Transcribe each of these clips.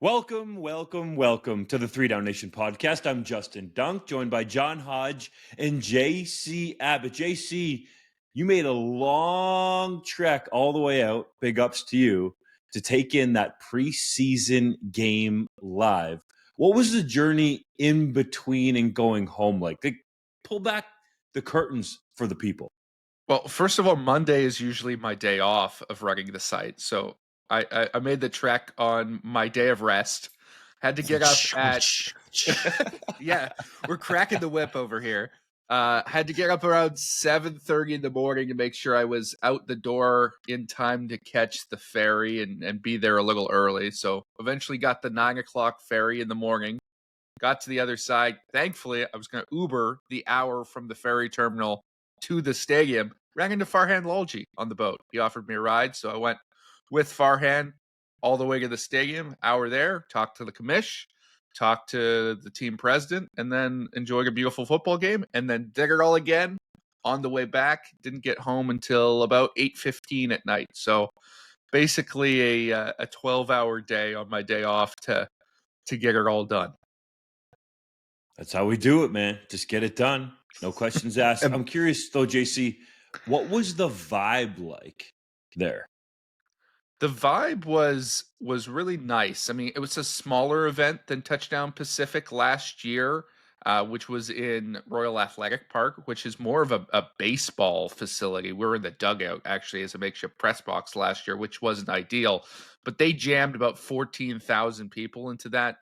Welcome to the 3DownNation podcast. I'm Justin Dunk, joined by John Hodge and JC Abbott. JC, you made a long trek all the way out, big ups to you, to take in that preseason game live. What was the journey in between and going home like? Pull back the curtains for the people. Well, first of all, Monday is usually my day off of running the site. So I made the trek on my day of rest. Had to get up at yeah, we're cracking the whip over here. Had to get up around 7:30 in the morning to make sure I was out the door in time to catch the ferry and be there a little early. So eventually got the 9 o'clock ferry in the morning. Got to the other side. Thankfully, I was going to Uber the hour from the ferry terminal to the stadium. Ran into Farhan Lalji on the boat. He offered me a ride, so I went with Farhan all the way to the stadium. Hour there, talked to the commish, talked to the team president, and then enjoyed a beautiful football game. And then did it all again on the way back. Didn't get home until about 8:15 at night. So basically a 12-hour day on my day off to get it all done. That's how we do it, man. Just get it done. No questions asked. I'm curious, though, JC, what was the vibe like there? The vibe was really nice. I mean, it was a smaller event than Touchdown Pacific last year, which was in Royal Athletic Park, which is more of a baseball facility. We were in the dugout, actually, as a makeshift press box last year, which wasn't ideal. But they jammed about 14,000 people into that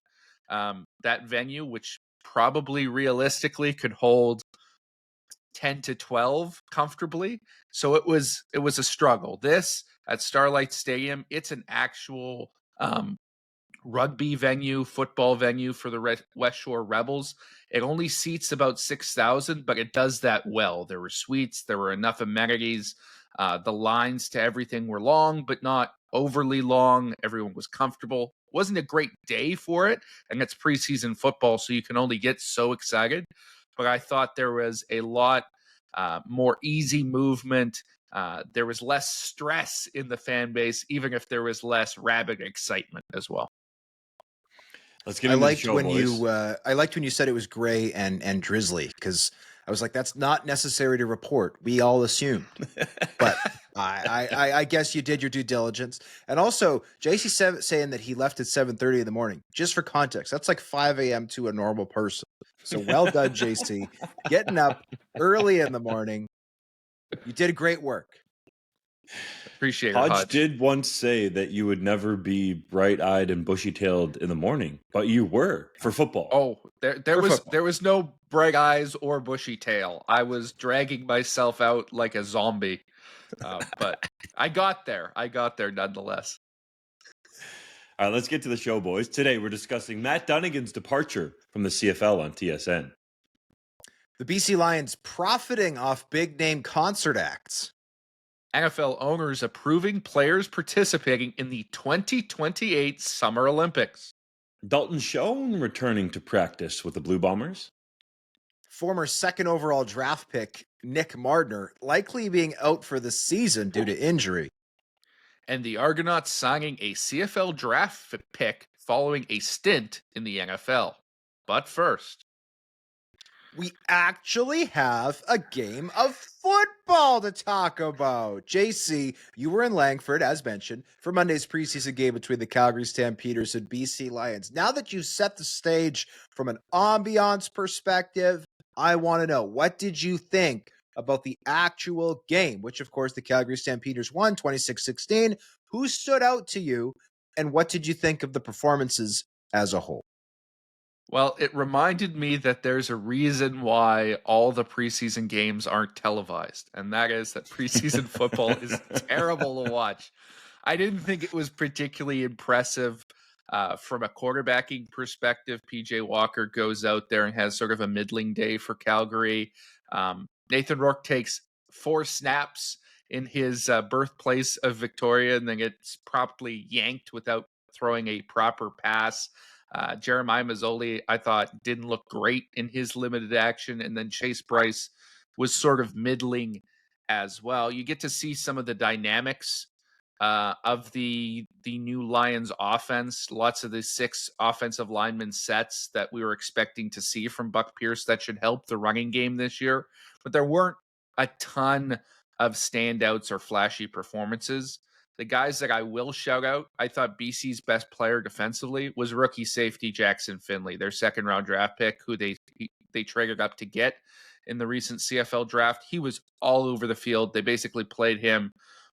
venue, which probably realistically could hold 10 to 12 comfortably. So it was a struggle. This at Starlight Stadium, it's an actual rugby venue, football venue for the West Shore Rebels. It only seats about 6,000, but it does that well. There were suites, there were enough amenities. The lines to everything were long, but not overly long. Everyone was comfortable. Wasn't a great day for it, and it's preseason football, so you can only get so excited. But I thought there was a lot more easy movement. There was less stress in the fan base, even if there was less rabid excitement as well. Let's get into the show, boys. I liked when you said it was gray and drizzly, because I was like, that's not necessary to report. We all assumed. But I guess you did your due diligence. And also, JC saying that he left at 7:30 in the morning. Just for context, that's like 5 a.m. to a normal person. So well done, JC. Getting up early in the morning. You did great work. Appreciate it, Hodge did once say that you would never be bright-eyed and bushy-tailed in the morning, but you were for football. Oh, there was no bright eyes or bushy tail. I was dragging myself out like a zombie, but I got there. Nonetheless. All right, let's get to the show, boys. Today we're discussing Matt Dunigan's departure from the CFL on TSN. The BC Lions profiting off big-name concert acts. NFL owners approving players participating in the 2028 Summer Olympics. Dalton Schoen returning to practice with the Blue Bombers. Former second overall draft pick Nick Mardner likely being out for the season due to injury. And the Argonauts signing a CFL draft pick following a stint in the NFL. But first, we actually have a game of football to talk about. JC, you were in Langford, as mentioned, for Monday's preseason game between the Calgary Stampeders and BC Lions. Now that you set the stage from an ambiance perspective, I want to know, what did you think about the actual game, which, of course, the Calgary Stampeders won 26-16. Who stood out to you, and what did you think of the performances as a whole? Well, it reminded me that there's a reason why all the preseason games aren't televised, and that is that preseason football is terrible to watch. I didn't think it was particularly impressive from a quarterbacking perspective. PJ Walker goes out there and has sort of a middling day for Calgary. Nathan Rourke takes 4 snaps in his birthplace of Victoria, and then gets promptly yanked without throwing a proper pass. Jeremiah Mazzoli, I thought, didn't look great in his limited action. And then Chase Bryce was sort of middling as well. You get to see some of the dynamics of the new Lions offense. Lots of the 6 offensive lineman sets that we were expecting to see from Buck Pierce that should help the running game this year. But there weren't a ton of standouts or flashy performances. The guys that I will shout out, I thought BC's best player defensively was rookie safety Jackson Finley, their second-round draft pick, who they traded up to get in the recent CFL draft. He was all over the field. They basically played him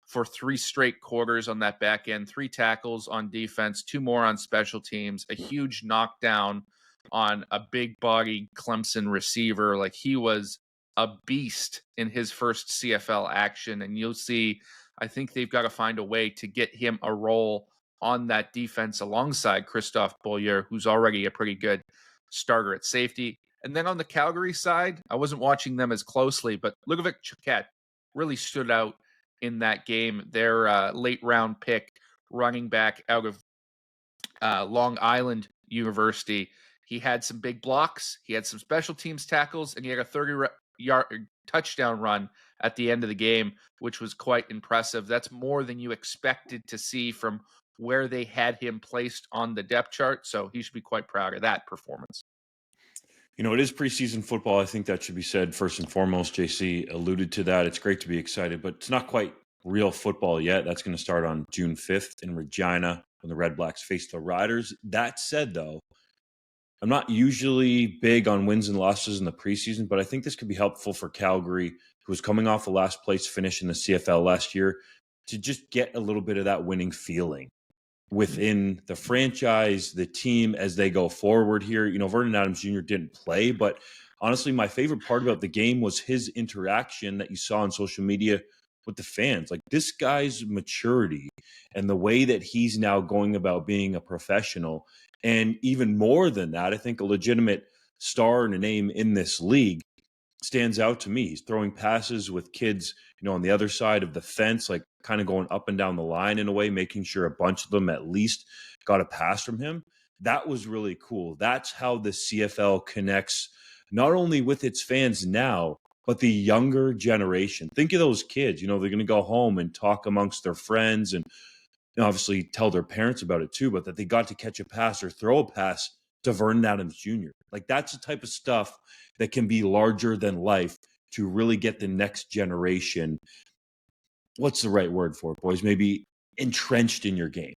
for 3 straight quarters on that back end, 3 tackles on defense, 2 more on special teams, a huge knockdown on a big body Clemson receiver. Like, he was a beast in his first CFL action. And you'll see, I think they've got to find a way to get him a role on that defense alongside Christophe Beaulieu, who's already a pretty good starter at safety. And then on the Calgary side, I wasn't watching them as closely, but Ludovic Choquette really stood out in that game. Their late round pick, running back out of Long Island University. He had some big blocks. He had some special teams tackles, and he had a 30-yard touchdown run at the end of the game, which was quite impressive. That's more than you expected to see from where they had him placed on the depth chart. So he should be quite proud of that performance. You know, it is preseason football. I think that should be said first and foremost. JC alluded to that. It's great to be excited, but it's not quite real football yet. That's going to start on June 5th in Regina when the Red Blacks face the Riders. That said, though, I'm not usually big on wins and losses in the preseason, but I think this could be helpful for Calgary, who was coming off a last place finish in the CFL last year, to just get a little bit of that winning feeling within the franchise, the team, as they go forward here. You know, Vernon Adams Jr. didn't play, but honestly, my favorite part about the game was his interaction that you saw on social media with the fans. Like, this guy's maturity and the way that he's now going about being a professional. And even more than that, I think a legitimate star and a name in this league stands out to me. He's throwing passes with kids, you know, on the other side of the fence, like kind of going up and down the line in a way, making sure a bunch of them at least got a pass from him. That was really cool. That's how the CFL connects not only with its fans now, but the younger generation. Think of those kids, you know, they're going to go home and talk amongst their friends and, you know, obviously tell their parents about it too, but that they got to catch a pass or throw a pass to Vernon Adams Jr. Like, that's the type of stuff that can be larger than life to really get the next generation. What's the right word for it, boys? Maybe entrenched in your game.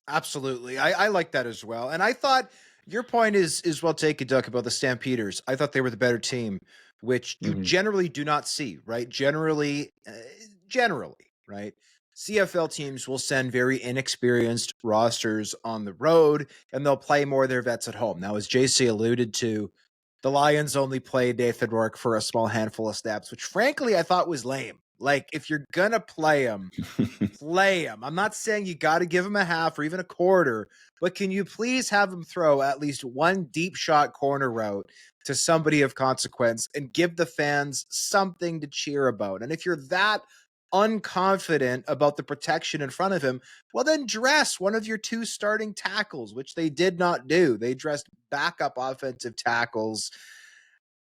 Absolutely. I like that as well. And I thought your point is well taken, Duck, about the Stampeders. I thought they were the better team, which you generally do not see, right? Generally, right? CFL teams will send very inexperienced rosters on the road, and they'll play more of their vets at home. Now, as JC alluded to, the Lions only played Nathan Rourke for a small handful of snaps, which frankly I thought was lame. Like, if you're going to play him, play him. I'm not saying you got to give him a half or even a quarter, but can you please have him throw at least one deep shot corner route to somebody of consequence and give the fans something to cheer about? And if you're that unconfident about the protection in front of him, well, then dress one of your 2 starting tackles, which they did not do. They dressed backup offensive tackles.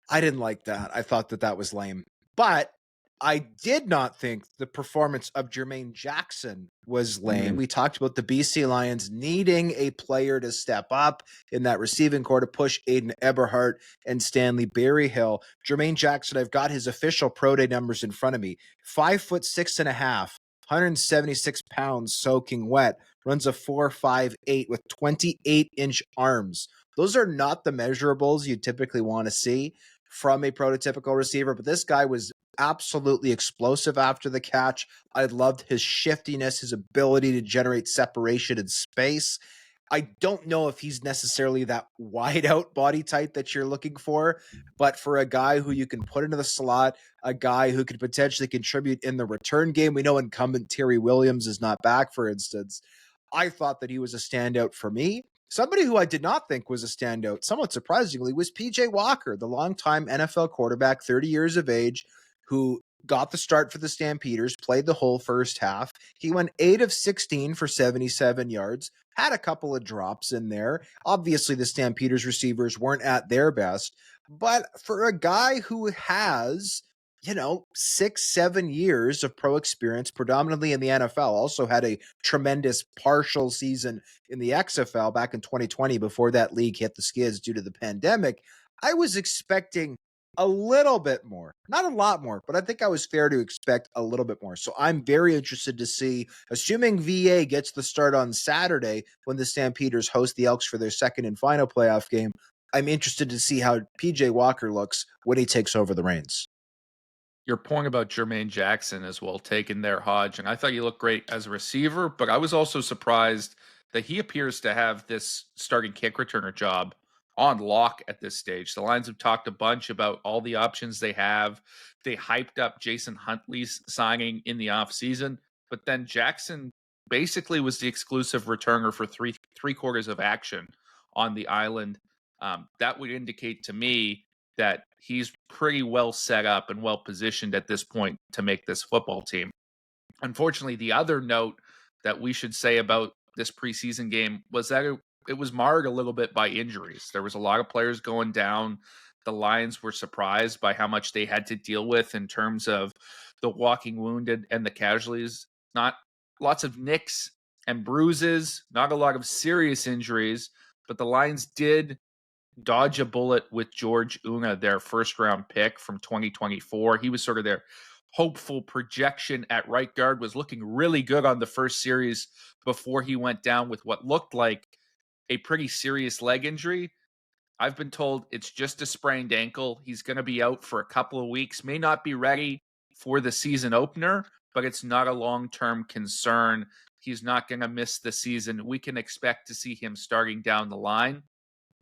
I didn't like that. I thought that was lame. But I did not think the performance of Jermaine Jackson was lame. We talked about the BC Lions needing a player to step up in that receiving core to push Aiden Eberhardt and Stanley Berryhill. Jermaine Jackson, I've got his official pro day numbers in front of me. 5'6.5", 176 pounds soaking wet, runs a 4.58 with 28-inch arms. Those are not the measurables you typically want to see from a prototypical receiver, but this guy was absolutely explosive after the catch. I loved his shiftiness, his ability to generate separation in space. I don't know if he's necessarily that wide out body type that you're looking for, but for a guy who you can put into the slot, a guy who could potentially contribute in the return game. We know incumbent Terry Williams is not back, for instance. I thought that he was a standout for me. Somebody who I did not think was a standout, somewhat surprisingly, was PJ Walker, the longtime NFL quarterback, 30 years of age, who got the start for the Stampeders, played the whole first half. He went 8 of 16 for 77 yards, had a couple of drops in there. Obviously, the Stampeders receivers weren't at their best, but for a guy who has 6-7 years of pro experience, predominantly in the NFL. Also had a tremendous partial season in the XFL back in 2020 before that league hit the skids due to the pandemic. I was expecting a little bit more, not a lot more, but I think I was fair to expect a little bit more. So I'm very interested to see, assuming VA gets the start on Saturday when the Stampeders host the Elks for their second and final playoff game, I'm interested to see how PJ Walker looks when he takes over the reins. Your point about Jermaine Jackson as well taken there, Hodge, and I thought he looked great as a receiver, but I was also surprised that he appears to have this starting kick returner job on lock at this stage. The Lions have talked a bunch about all the options they have. They hyped up Jason Huntley's signing in the offseason, but then Jackson basically was the exclusive returner for three quarters of action on the island. That would indicate to me that he's pretty well set up and well positioned at this point to make this football team. Unfortunately, the other note that we should say about this preseason game was that it was marred a little bit by injuries. There was a lot of players going down. The Lions were surprised by how much they had to deal with in terms of the walking wounded and the casualties. Not lots of nicks and bruises, not a lot of serious injuries, but the Lions did dodge a bullet with George Una, their first round pick from 2024. He was sort of their hopeful projection at right guard, was looking really good on the first series before he went down with what looked like a pretty serious leg injury. I've been told it's just a sprained ankle. He's going to be out for a couple of weeks, may not be ready for the season opener, but it's not a long-term concern. He's not going to miss the season. We can expect to see him starting down the line.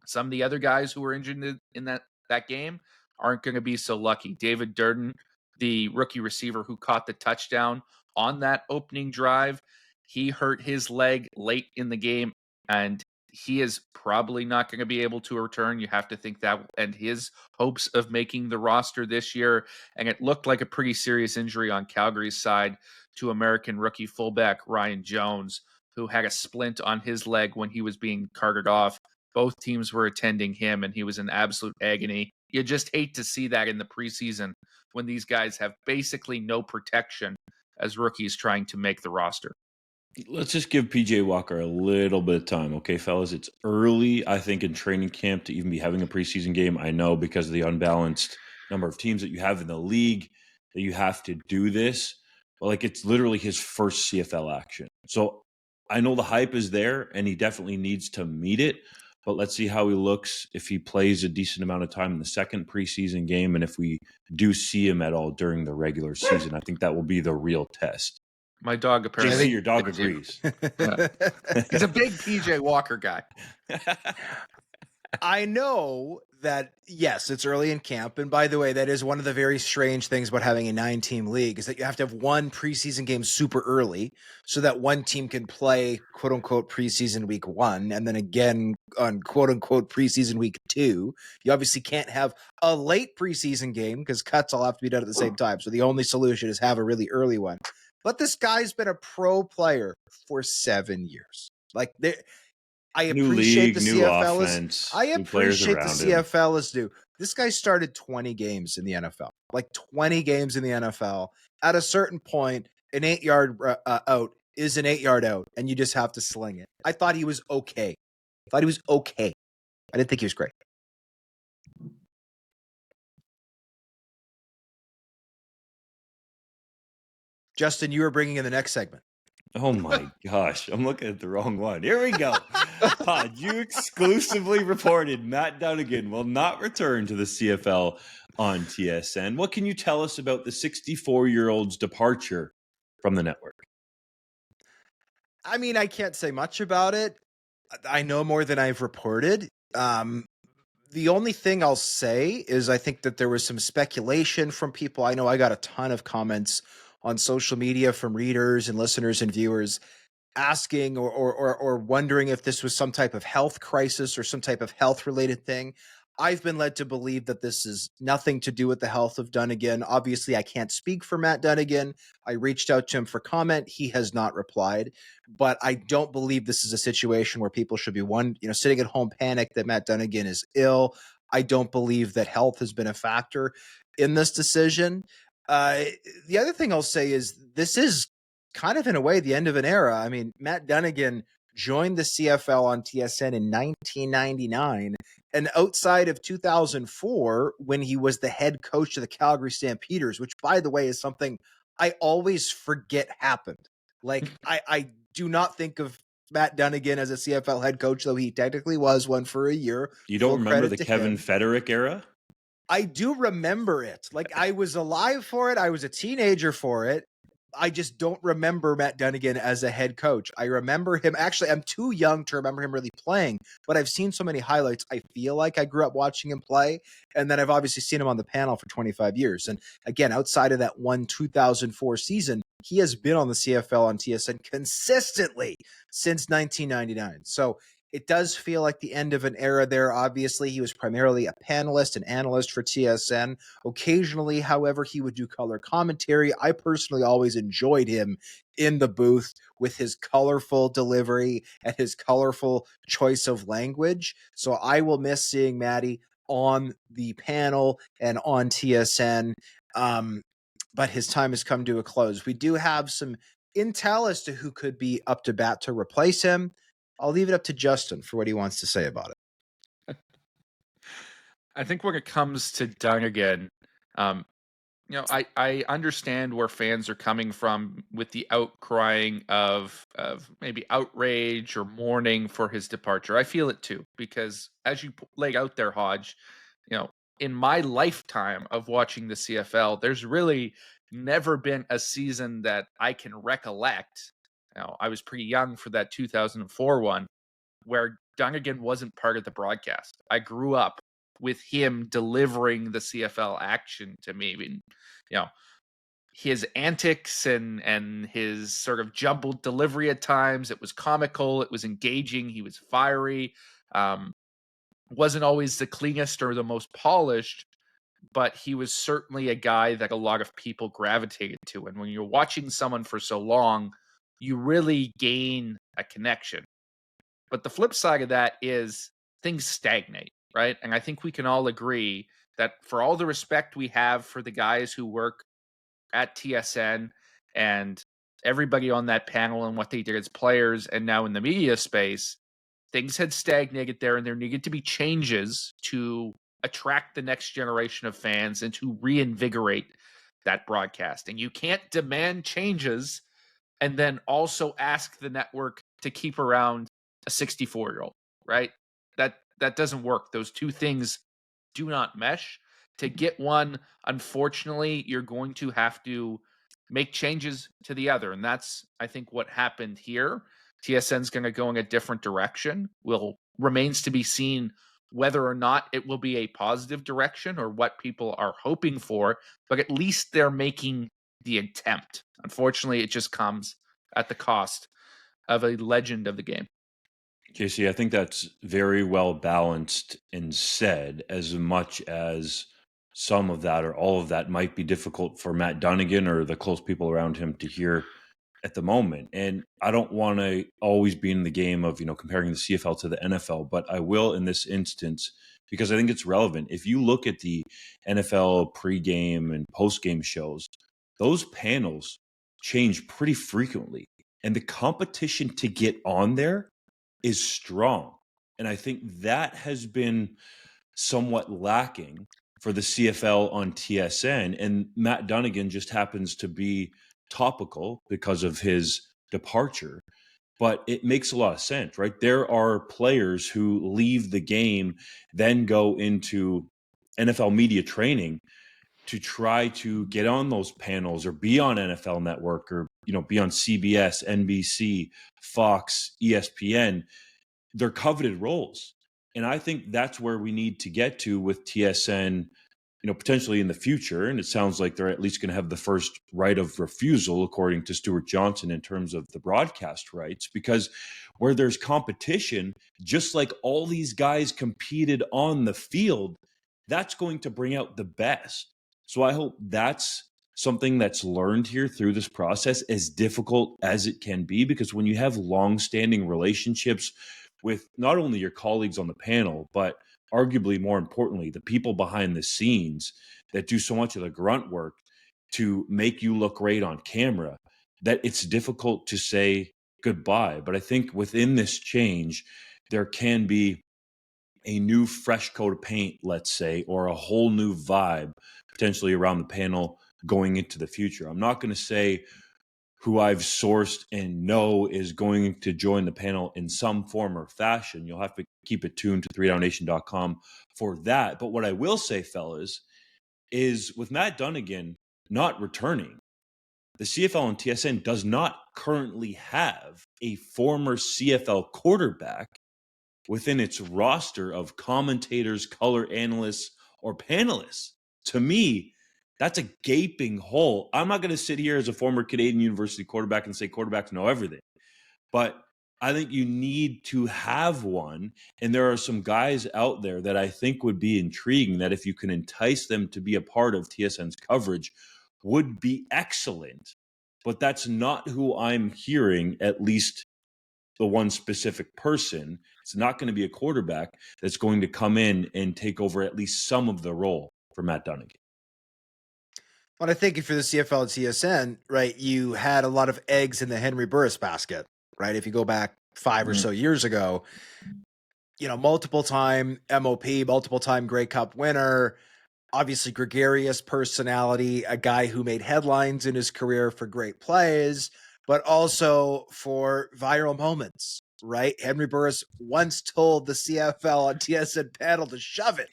Some of the other guys who were injured in that game aren't going to be so lucky. David Durden, the rookie receiver who caught the touchdown on that opening drive, he hurt his leg late in the game, and he is probably not going to be able to return. You have to think that will end his hopes of making the roster this year. And it looked like a pretty serious injury on Calgary's side to American rookie fullback Ryan Jones, who had a splint on his leg when he was being carted off. Both teams were attending him, and he was in absolute agony. You just hate to see that in the preseason when these guys have basically no protection as rookies trying to make the roster. Let's just give PJ Walker a little bit of time, okay, fellas? It's early, I think, in training camp to even be having a preseason game. I know because of the unbalanced number of teams that you have in the league that you have to do this. But, it's literally his first CFL action. So I know the hype is there, and he definitely needs to meet it. But let's see how he looks if he plays a decent amount of time in the second preseason game, and if we do see him at all during the regular season. I think that will be the real test. My dog apparently. JC, your dog agrees. He's a big PJ Walker guy. I know that, yes, it's early in camp. And by the way, that is one of the very strange things about having a 9-team league is that you have to have one preseason game super early so that one team can play, quote unquote, preseason week 1. And then again on quote unquote preseason week 2. You obviously can't have a late preseason game because cuts all have to be done at the same time. So the only solution is have a really early one. But this guy's been a pro player for 7 years. I appreciate the CFL is. I appreciate the CFL is due. This guy started 20 games in the NFL, 20 games in the NFL. At a certain point, an 8-yard out is an 8-yard out, and you just have to sling it. I thought he was okay. I didn't think he was great. Justin, you were bringing in the next segment. Oh my gosh, I'm looking at the wrong one. Here we go. Todd, you exclusively reported Matt Dunigan will not return to the CFL on TSN. What can you tell us about the 64-year-old's departure from the network? I mean, I can't say much about it. I know more than I've reported. The only thing I'll say is I think that there was some speculation from people. I know I got a ton of comments on social media from readers and listeners and viewers asking or wondering if this was some type of health crisis or some type of health related thing. I've been led to believe that this is nothing to do with the health of Dunigan. Obviously, I can't speak for Matt Dunigan. I reached out to him for comment. He has not replied, but I don't believe this is a situation where people should be sitting at home panicked that Matt Dunigan is ill. I don't believe that health has been a factor in this decision. The other thing I'll say is this is kind of in a way the end of an era. I mean, Matt Dunigan joined the CFL on TSN in 1999, and outside of 2004, when he was the head coach of the Calgary Stampeders, which, by the way, is something I always forget happened. Like, I do not think of Matt Dunigan as a CFL head coach, though he technically was one for a year. You don't Full remember credit the to Kevin him. Federick era? I do remember it. Like, I was alive for it. I was a teenager for it. I just don't remember Matt Dunigan as a head coach. I remember him. Actually, I'm too young to remember him really playing, but I've seen so many highlights. I feel like I grew up watching him play. And then I've obviously seen him on the panel for 25 years. And again, outside of that one 2004 season, he has been on the CFL on TSN consistently since 1999. So it does feel like the end of an era there. Obviously, he was primarily a panelist and analyst for TSN. Occasionally, however, he would do color commentary. I personally always enjoyed him in the booth with his colorful delivery and his colorful choice of language. So I will miss seeing Matty on the panel and on TSN. But his time has come to a close. We do have some intel as to who could be up to bat to replace him. I'll leave it up to Justin for what he wants to say about it. I think when it comes to Dunigan, I understand where fans are coming from with the outcrying of maybe outrage or mourning for his departure. I feel it too, because as you laid out there, Hodge, in my lifetime of watching the CFL, there's really never been a season that I can recollect. I was pretty young for that 2004 one, where Dunigan wasn't part of the broadcast. I grew up with him delivering the CFL action to me. I mean, his antics and his sort of jumbled delivery at times, it was comical, it was engaging, he was fiery. Wasn't always the cleanest or the most polished, but he was certainly a guy that a lot of people gravitated to. And when you're watching someone for so long, you really gain a connection. But the flip side of that is things stagnate, right? And I think we can all agree that for all the respect we have for the guys who work at TSN and everybody on that panel and what they did as players and now in the media space, things had stagnated there, and there needed to be changes to attract the next generation of fans and to reinvigorate that broadcast. And you can't demand changes and then also ask the network to keep around a 64-year-old, right? That doesn't work. Those two things do not mesh. To get one, unfortunately, you're going to have to make changes to the other. And that's, I think, what happened here. TSN's going to go in a different direction. Remains to be seen whether or not it will be a positive direction or what people are hoping for, but at least they're making the attempt. Unfortunately, it just comes at the cost of a legend of the game. JC, I think that's very well balanced and said, as much as some of that or all of that might be difficult for Matt Dunigan or the close people around him to hear at the moment. And I don't want to always be in the game of, comparing the CFL to the NFL, but I will in this instance, because I think it's relevant. If you look at the NFL pregame and postgame shows, those panels change pretty frequently. And the competition to get on there is strong. And I think that has been somewhat lacking for the CFL on TSN. And Matt Dunigan just happens to be topical because of his departure. But it makes a lot of sense, right? There are players who leave the game, then go into NFL media training to try to get on those panels or be on NFL Network or, be on CBS, NBC, Fox, ESPN. They're coveted roles. And I think that's where we need to get to with TSN, potentially in the future. And it sounds like they're at least going to have the first right of refusal, according to Stuart Johnson, in terms of the broadcast rights, because where there's competition, just like all these guys competed on the field, that's going to bring out the best. So I hope that's something that's learned here through this process, as difficult as it can be, because when you have long-standing relationships with not only your colleagues on the panel, but arguably more importantly, the people behind the scenes that do so much of the grunt work, to make you look great on camera that it's difficult to say goodbye. But I think within this change, there can be a new fresh coat of paint, let's say, or a whole new vibe potentially around the panel going into the future. I'm not going to say who I've sourced and know is going to join the panel in some form or fashion. You'll have to keep it tuned to 3DownNation.com for that. But what I will say, fellas, is with Matt Dunigan not returning, the CFL and TSN does not currently have a former CFL quarterback within its roster of commentators, color analysts, or panelists. To me, that's a gaping hole. I'm not going to sit here as a former Canadian University quarterback and say quarterbacks know everything, but I think you need to have one. And there are some guys out there that I think would be intriguing, that if you can entice them to be a part of TSN's coverage, would be excellent. But that's not who I'm hearing, at least the one specific person. It's not going to be a quarterback that's going to come in and take over at least some of the role for Matt Dunigan. But I think if you're the CFL and TSN, right, you had a lot of eggs in the Henry Burris basket, right? If you go back 5 or so years ago, multiple time MOP, multiple time Grey Cup winner, obviously gregarious personality, a guy who made headlines in his career for great plays, but also for viral moments, right? Henry Burris once told the CFL and TSN panel to shove it,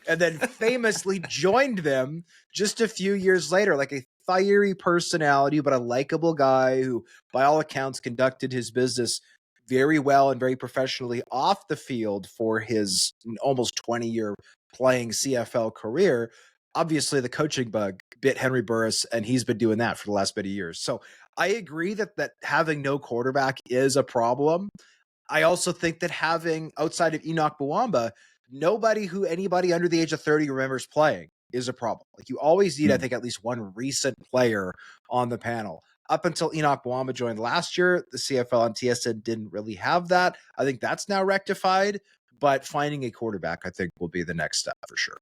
and then famously joined them just a few years later, like a fiery personality, but a likable guy who, by all accounts, conducted his business very well and very professionally off the field for his almost 20-year playing CFL career. Obviously, the coaching bug bit Henry Burris, and he's been doing that for the last many years. So I agree that having no quarterback is a problem. I also think that having, outside of Enoch Bawamba, anybody under the age of 30 remembers playing is a problem. Like, you always need, I think, at least one recent player on the panel. Up until Enoch Bawamba joined last year, the CFL and TSN didn't really have that. I think that's now rectified, but finding a quarterback, I think, will be the next step for sure.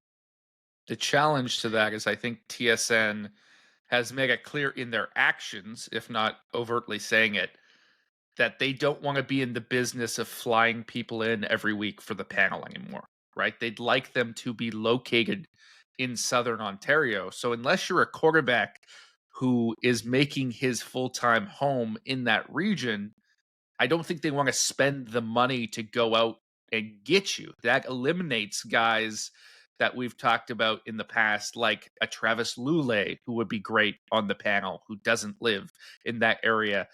The challenge to that is I think TSN has made it clear in their actions, if not overtly saying it, that they don't want to be in the business of flying people in every week for the panel anymore, right? They'd like them to be located in Southern Ontario. So unless you're a quarterback who is making his full-time home in that region, I don't think they want to spend the money to go out and get you. That eliminates guys that we've talked about in the past, like a Travis Lulay, who would be great on the panel, who doesn't live in that area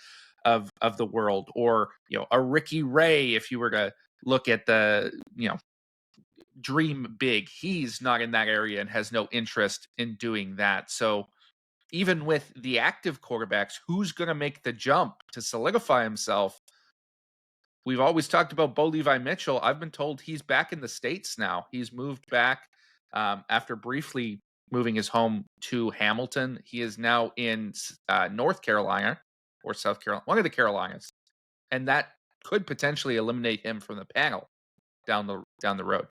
of the world, or a Ricky Ray, if you were to look at the dream big. He's not in that area and has no interest in doing that. So even with the active quarterbacks, who's going to make the jump to solidify himself? We've always talked about Bo Levi Mitchell. I've been told he's back in the States now. He's moved back after briefly moving his home to Hamilton. He is now in North Carolina or South Carolina, one of the Carolinas. And that could potentially eliminate him from the panel down the road.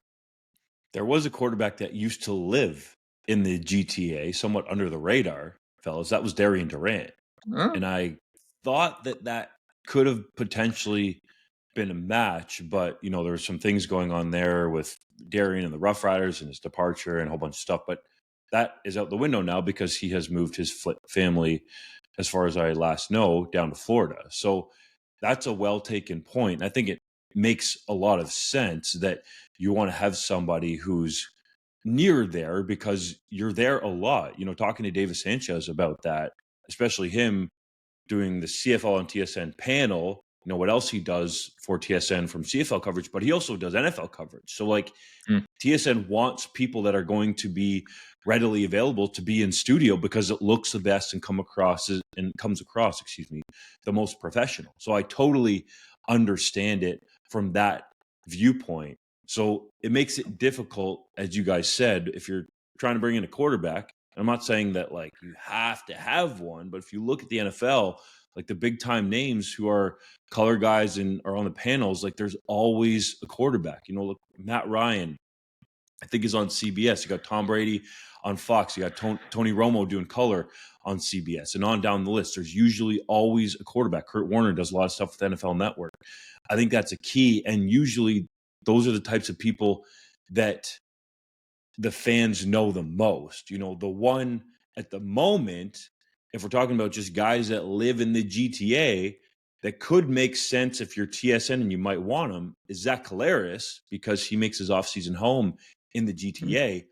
There was a quarterback that used to live in the GTA, somewhat under the radar, fellas. That was Darian Durant. And I thought that could have potentially been a match, but there were some things going on there with Darian and the Rough Riders and his departure and a whole bunch of stuff. But that is out the window now because he has moved his family, as far as I last know, down to Florida. So that's a well-taken point. I think it makes a lot of sense that you want to have somebody who's near there because you're there a lot. Talking to Davis Sanchez about that, especially him doing the CFL and TSN panel, what else he does for TSN from CFL coverage, but he also does NFL coverage. So TSN wants people that are going to be readily available to be in studio because it looks the best and comes across the most professional. So I totally understand it from that viewpoint. So it makes it difficult, as you guys said, if you're trying to bring in a quarterback. I'm not saying that you have to have one, but if you look at the NFL, the big time names who are color guys and are on the panels, there's always a quarterback. Look, Matt Ryan, I think is on CBS. You got Tom Brady on Fox. You got Tony Romo doing color on CBS, and on down the list. There's usually always a quarterback. Kurt Warner does a lot of stuff with NFL Network. I think that's a key, and usually those are the types of people that the fans know the most. The one at the moment, if we're talking about just guys that live in the GTA, that could make sense if you're TSN and you might want him, is Zach Collaros, because he makes his offseason home in the GTA.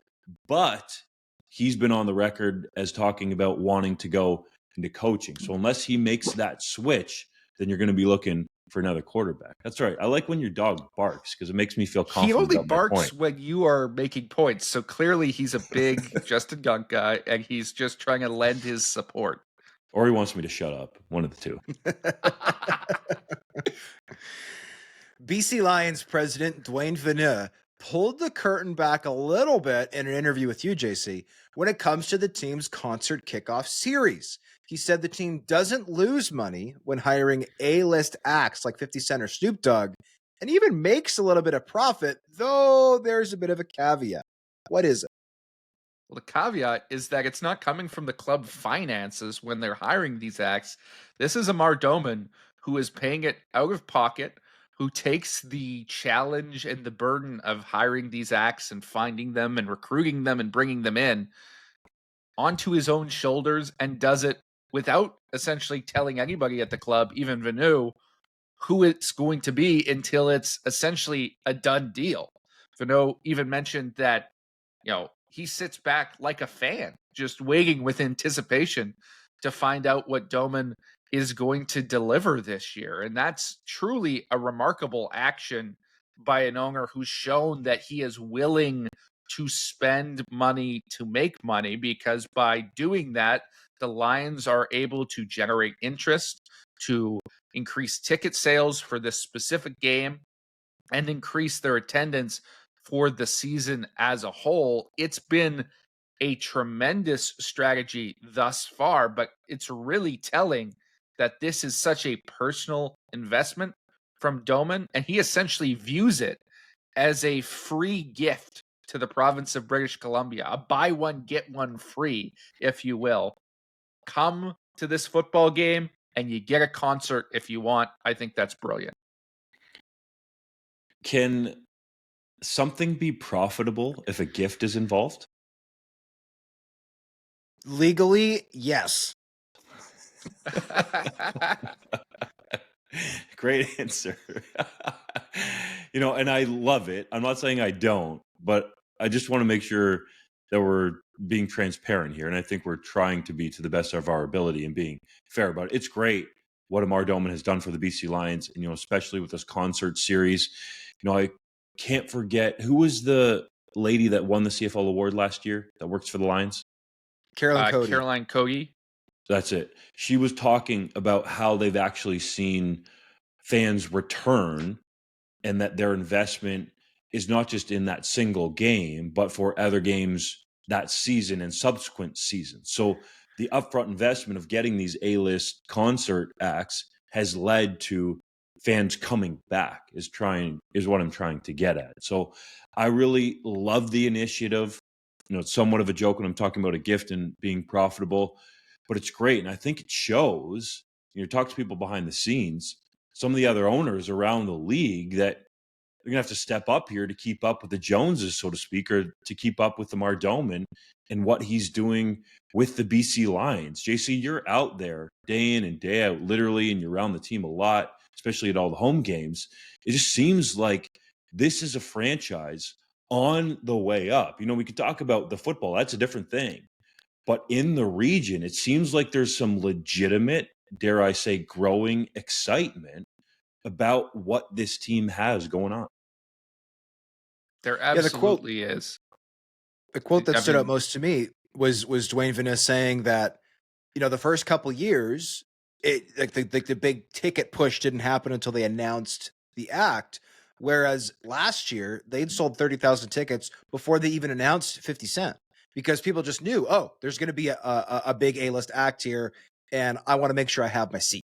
But he's been on the record as talking about wanting to go into coaching. So unless he makes that switch, then you're going to be looking for another quarterback. That's right. I like when your dog barks because it makes me feel confident. He only about my barks point. when you are making points. So clearly he's a big Justin Gunk guy, and he's just trying to lend his support. Or he wants me to shut up. One of the two. BC Lions president Dwayne Veneux pulled the curtain back a little bit in an interview with you, JC, when it comes to the team's concert kickoff series. He said the team doesn't lose money when hiring A-list acts like 50 Cent or Snoop Dogg, and even makes a little bit of profit, though there's a bit of a caveat. What is it? Well, the caveat is that it's not coming from the club finances when they're hiring these acts. This is Amar Doman, who is paying it out of pocket, who takes the challenge and the burden of hiring these acts and finding them and recruiting them and bringing them in onto his own shoulders, and does it without essentially telling anybody at the club, even Veneux, who it's going to be until it's essentially a done deal. Veneux even mentioned that, he sits back like a fan, just waiting with anticipation to find out what Doman is going to deliver this year. And that's truly a remarkable action by an owner who's shown that he is willing to spend money to make money, because by doing that, the Lions are able to generate interest, to increase ticket sales for this specific game, and increase their attendance for the season as a whole. It's been a tremendous strategy thus far, but it's really telling that this is such a personal investment from Doman, and he essentially views it as a free gift to the province of British Columbia, a buy one, get one free, if you will. Come to this football game and you get a concert if you want. I think that's brilliant. Can something be profitable if a gift is involved? Legally, yes. Great answer. And I love it. I'm not saying I don't, but I just want to make sure that we're being transparent here. And I think we're trying to be to the best of our ability and being fair about it. It's great what Amar Doman has done for the BC Lions, and, especially with this concert series. I can't forget, who was the lady that won the CFL award last year that works for the Lions? Caroline Cody. That's it. She was talking about how they've actually seen fans return, and that their investment is not just in that single game, but for other games that season and subsequent seasons. So the upfront investment of getting these A-list concert acts has led to fans coming back, is what I'm trying to get at. So I really love the initiative. It's somewhat of a joke when I'm talking about a gift and being profitable, but it's great. And I think it shows, talk to people behind the scenes, some of the other owners around the league, that they're going to have to step up here to keep up with the Joneses, so to speak, or to keep up with Amar Doman and what he's doing with the BC Lions. JC, you're out there day in and day out, literally, and you're around the team a lot, especially at all the home games. It just seems like this is a franchise on the way up. We could talk about the football. That's a different thing. But in the region, it seems like there's some legitimate, dare I say, growing excitement about what this team has going on. There absolutely is. The quote that stood out most to me was Dwayne Veneux saying that, the first couple years, the big ticket push didn't happen until they announced the act. Whereas last year, they'd sold 30,000 tickets before they even announced 50 Cent, because people just knew, there's going to be a big A-list act here, and I want to make sure I have my seat.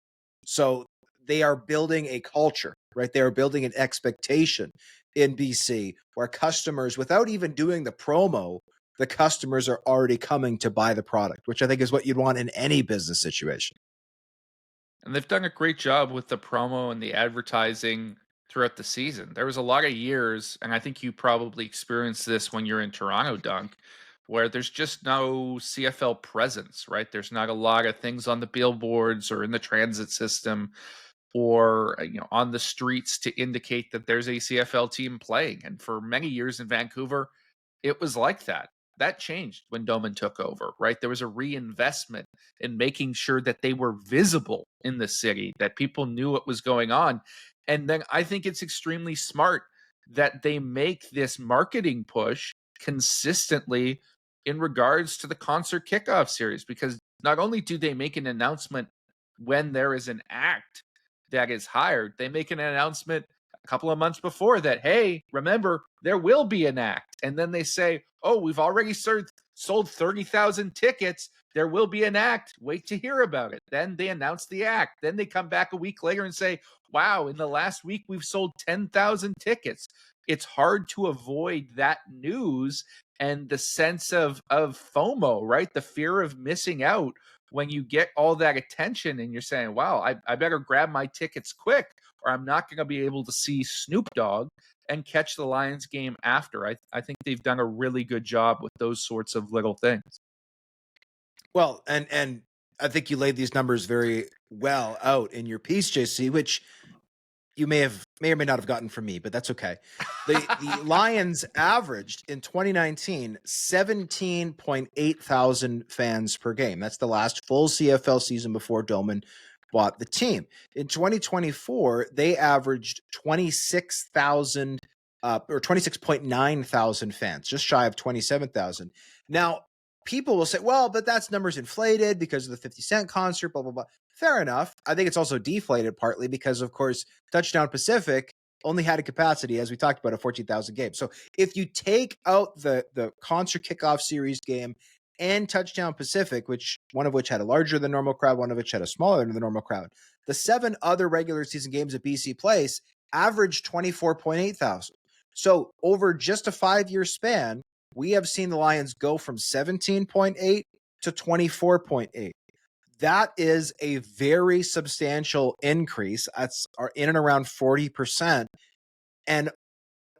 So they are building a culture, right? They are building an expectation. in BC where customers, without even doing the promo, the customers are already coming to buy the product, which I think is what you'd want in any business situation. And they've done a great job with the promo and the advertising throughout the season. There was a lot of years, and I think you probably experienced this when you're in Toronto, Dunk, where there's just no CFL presence, right? There's not a lot of things on the billboards or in the transit system or on the streets to indicate that there's a CFL team playing. And for many years in Vancouver, it was like that. That changed when Doman took over, right? There was a reinvestment in making sure that they were visible in the city, that people knew what was going on. And then I think it's extremely smart that they make this marketing push consistently in regards to the concert kickoff series, because not only do they make an announcement when there is an act that is hired, they make an announcement a couple of months before that, hey, remember, there will be an act. And then they say, oh, we've already sold 30,000 tickets. There will be an act. Wait to hear about it. Then they announce the act. Then they come back a week later and say, wow, in the last week, we've sold 10,000 tickets. It's hard to avoid that news and the sense of FOMO, right? The fear of missing out when you get all that attention and you're saying, wow, I better grab my tickets quick or I'm not going to be able to see Snoop Dogg and catch the Lions game after. I think they've done a really good job with those sorts of little things. Well, and I think you laid these numbers very well out in your piece, JC, which you may or may not have gotten from me, but that's okay. The Lions averaged in 2019 17.8 thousand fans per game. That's the last full CFL season before Doman bought the team. In 2024, they averaged 26,000 or 26.9 thousand fans, just shy of 27,000. Now, people will say, well, but that's numbers inflated because of the 50 Cent concert, blah, blah, blah. Fair enough. I think it's also deflated partly because, of course, Touchdown Pacific only had a capacity, as we talked about, of 14,000 games. So if you take out the concert kickoff series game and Touchdown Pacific, one of which had a larger than normal crowd, one of which had a smaller than the normal crowd, the 7 other regular season games at BC Place averaged 24.8 thousand. So over just a 5-year span, we have seen the Lions go from 17.8 to 24.8. That is a very substantial increase. That's in and around 40%. And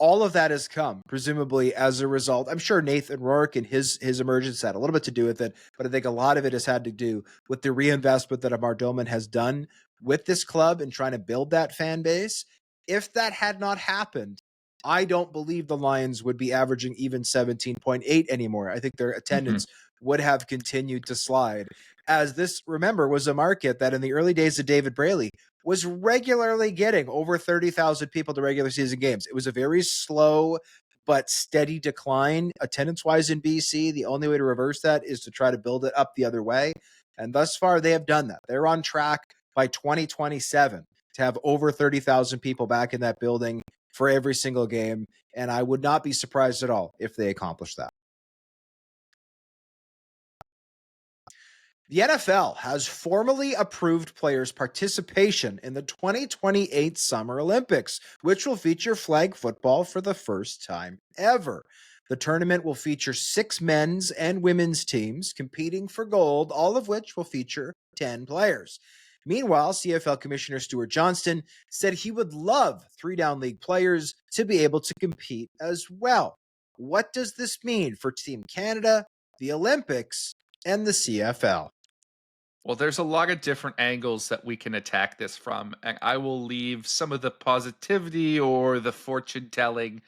all of that has come, presumably, as a result. I'm sure Nathan Rourke and his emergence had a little bit to do with it, but I think a lot of it has had to do with the reinvestment that Amar Doman has done with this club and trying to build that fan base. If that had not happened, I don't believe the Lions would be averaging even 17.8 anymore. I think their attendance would have continued to slide, as this, remember, was a market that in the early days of David Braley was regularly getting over 30,000 people to regular season games. It was a very slow but steady decline attendance-wise in BC. The only way to reverse that is to try to build it up the other way. And thus far, they have done that. They're on track by 2027 to have over 30,000 people back in that building for every single game. And I would not be surprised at all if they accomplish that. The NFL has formally approved players' participation in the 2028 Summer Olympics, which will feature flag football for the first time ever. The tournament will feature 6 men's and women's teams competing for gold, all of which will feature 10 players. Meanwhile, CFL Commissioner Stuart Johnston said he would love 3-down league players to be able to compete as well. What does this mean for Team Canada, the Olympics, and the CFL? Well, there's a lot of different angles that we can attack this from, and I will leave some of the positivity or the fortune telling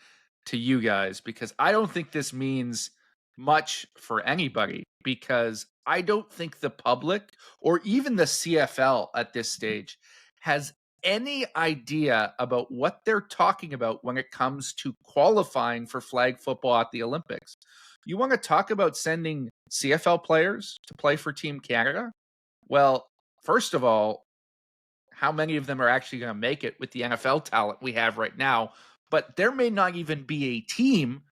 to you guys, because I don't think this means much for anybody, because I don't think the public or even the CFL at this stage has any idea about what they're talking about when it comes to qualifying for flag football at the Olympics. You want to talk about sending CFL players to play for Team Canada? Well, first of all, how many of them are actually going to make it with the NFL talent we have right now? But there may not even be a team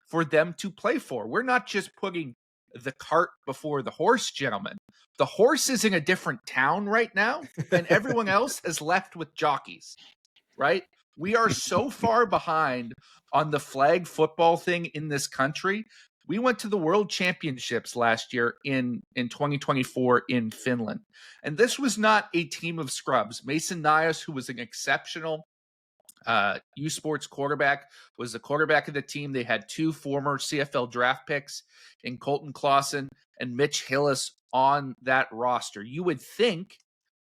for them to play for. We're not just putting the cart before the horse, gentlemen. The horse is in a different town right now, and everyone else has left with jockeys, right? We are so far behind on the flag football thing in this country. We went to the World Championships last year in 2024 in Finland. And this was not a team of scrubs. Mason Nias, who was an exceptional U Sports quarterback, was the quarterback of the team. They had 2 former CFL draft picks in Colton Clausen and Mitch Hillis on that roster. You would think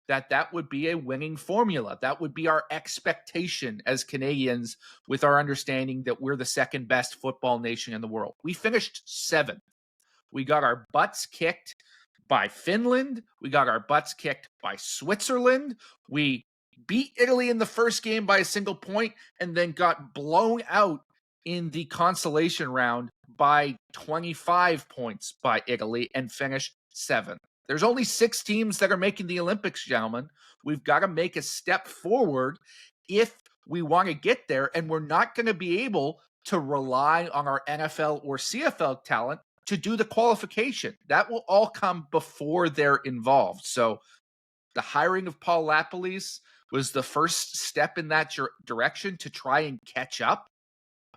that would be a winning formula. That would be our expectation as Canadians, with our understanding that we're the second best football nation in the world. We finished 7th. We got our butts kicked by Finland. We got our butts kicked by Switzerland. We beat Italy in the first game by a single point and then got blown out in the consolation round by 25 points by Italy and finished 7th. There's only 6 teams that are making the Olympics, gentlemen. We've got to make a step forward if we want to get there, and we're not going to be able to rely on our NFL or CFL talent to do the qualification. That will all come before they're involved. So the hiring of Paul LaPolice was the first step in that direction to try and catch up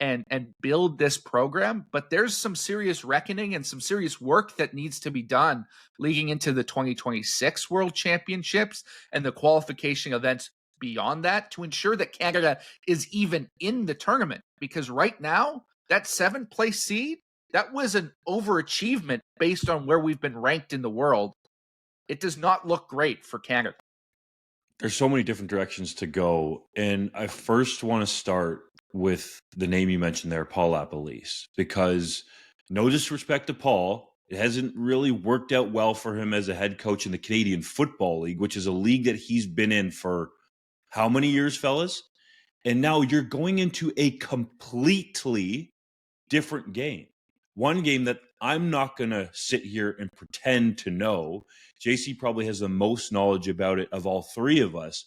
and build this program. But there's some serious reckoning and some serious work that needs to be done leading into the 2026 World Championships and the qualification events beyond that to ensure that Canada is even in the tournament. Because right now, that 7th place seed, that was an overachievement based on where we've been ranked in the world. It does not look great for Canada. There's so many different directions to go. And I first want to start with the name you mentioned there, Paul LaPolice, because no disrespect to Paul, it hasn't really worked out well for him as a head coach in the Canadian Football League, which is a league that he's been in for how many years, fellas? And now you're going into a completely different game. One game that I'm not going to sit here and pretend to know. JC probably has the most knowledge about it of all 3 of us.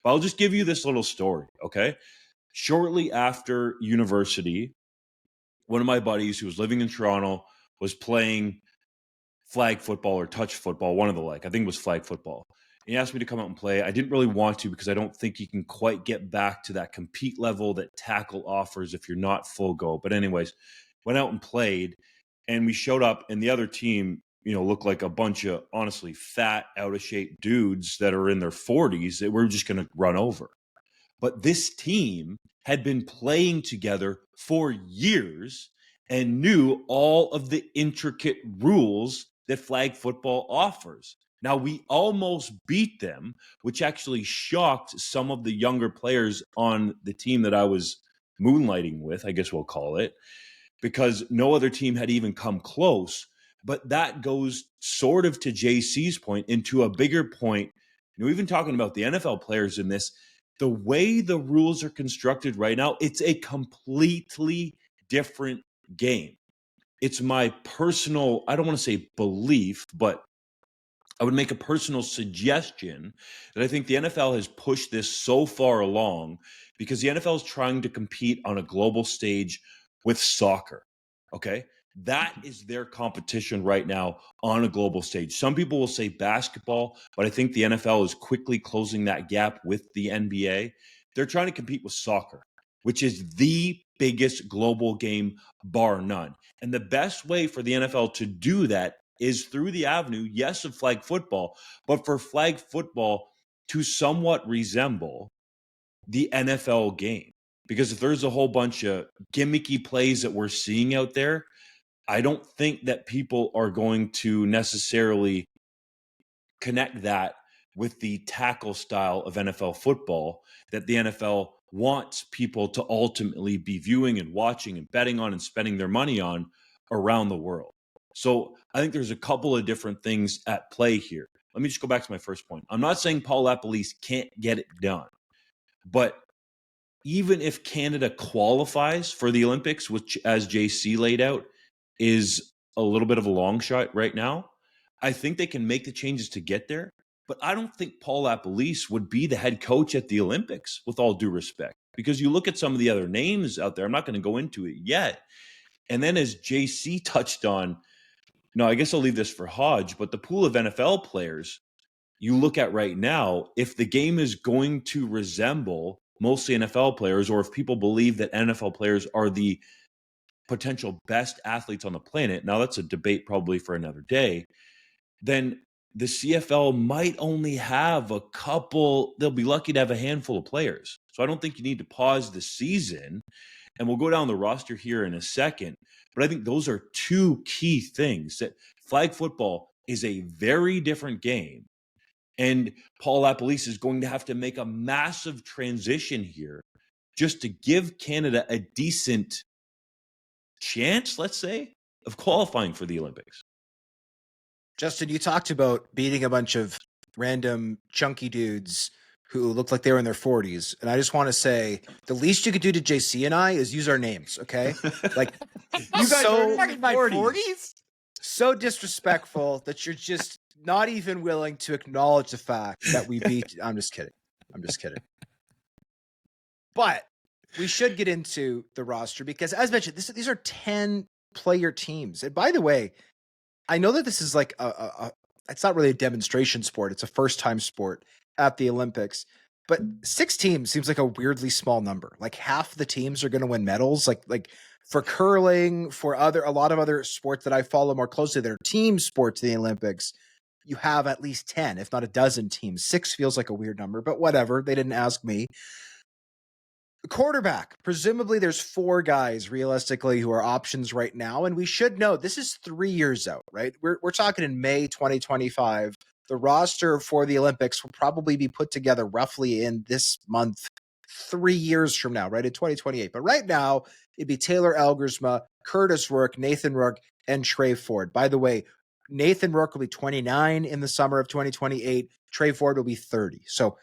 But I'll just give you this little story, okay? Shortly after university, one of my buddies who was living in Toronto was playing flag football or touch football, one of the like. I think it was flag football. And he asked me to come out and play. I didn't really want to because I don't think you can quite get back to that compete level that tackle offers if you're not full go. But anyways, went out and played, and we showed up, and the other team, looked like a bunch of honestly fat, out of shape dudes that are in their 40s that we're just going to run over. But this team had been playing together for years and knew all of the intricate rules that flag football offers. Now, we almost beat them, which actually shocked some of the younger players on the team that I was moonlighting with, I guess we'll call it, because no other team had even come close. But that goes sort of to JC's point into a bigger point. Even talking about the NFL players in this, the way the rules are constructed right now, it's a completely different game. It's my personal, I don't want to say belief, but I would make a personal suggestion that I think the NFL has pushed this so far along because the NFL is trying to compete on a global stage with soccer, okay? That is their competition right now on a global stage. Some people will say basketball, but I think the NFL is quickly closing that gap with the NBA. They're trying to compete with soccer, which is the biggest global game, bar none. And the best way for the NFL to do that is through the avenue, yes, of flag football, but for flag football to somewhat resemble the NFL game. Because if there's a whole bunch of gimmicky plays that we're seeing out there, I don't think that people are going to necessarily connect that with the tackle style of NFL football that the NFL wants people to ultimately be viewing and watching and betting on and spending their money on around the world. So I think there's a couple of different things at play here. Let me just go back to my first point. I'm not saying Paul LaPolice can't get it done, but even if Canada qualifies for the Olympics, which as JC laid out is a little bit of a long shot right now, I think they can make the changes to get there. But I don't think Paul LaPolice would be the head coach at the Olympics, with all due respect, because you look at some of the other names out there. I'm not going to go into it yet. And then as JC touched on, I guess I'll leave this for Hodge, but the pool of NFL players you look at right now, if the game is going to resemble mostly NFL players, or if people believe that NFL players are the potential best athletes on the planet, now that's a debate probably for another day, then the CFL might only have a couple, they'll be lucky to have a handful of players. So I don't think you need to pause the season, and we'll go down the roster here in a second. But I think those are two key things. That flag football is a very different game. And Paul LaPolice is going to have to make a massive transition here just to give Canada a decent chance, let's say, of qualifying for the Olympics. Justin, you talked about beating a bunch of random chunky dudes who looked like they were in their 40s. And I just want to say the least you could do to JC and I is use our names, okay? Like, You guys so, are in my 40s? so disrespectful that you're just not even willing to acknowledge the fact that we beat. I'm just kidding. But we should get into the roster because, as mentioned, these are 10-player teams. And by the way, I know that this is like it's not really a demonstration sport. It's a first-time sport at the Olympics. But 6 teams seems like a weirdly small number. Like half the teams are going to win medals. Like for curling, for a lot of other sports that I follow more closely that are team sports in the Olympics, you have at least 10, if not a dozen teams. 6 feels like a weird number, but whatever. They didn't ask me. Quarterback, presumably there's 4 guys realistically who are options right now, and we should know this is 3 years out, right? We're talking in May 2025. The roster for the Olympics will probably be put together roughly in this month, 3 years from now, right, in 2028. But right now, it'd be Taylor Elgersma, Curtis Rourke, Nathan Rourke, and Trey Ford. By the way, Nathan Rourke will be 29 in the summer of 2028. Trey Ford will be 30. So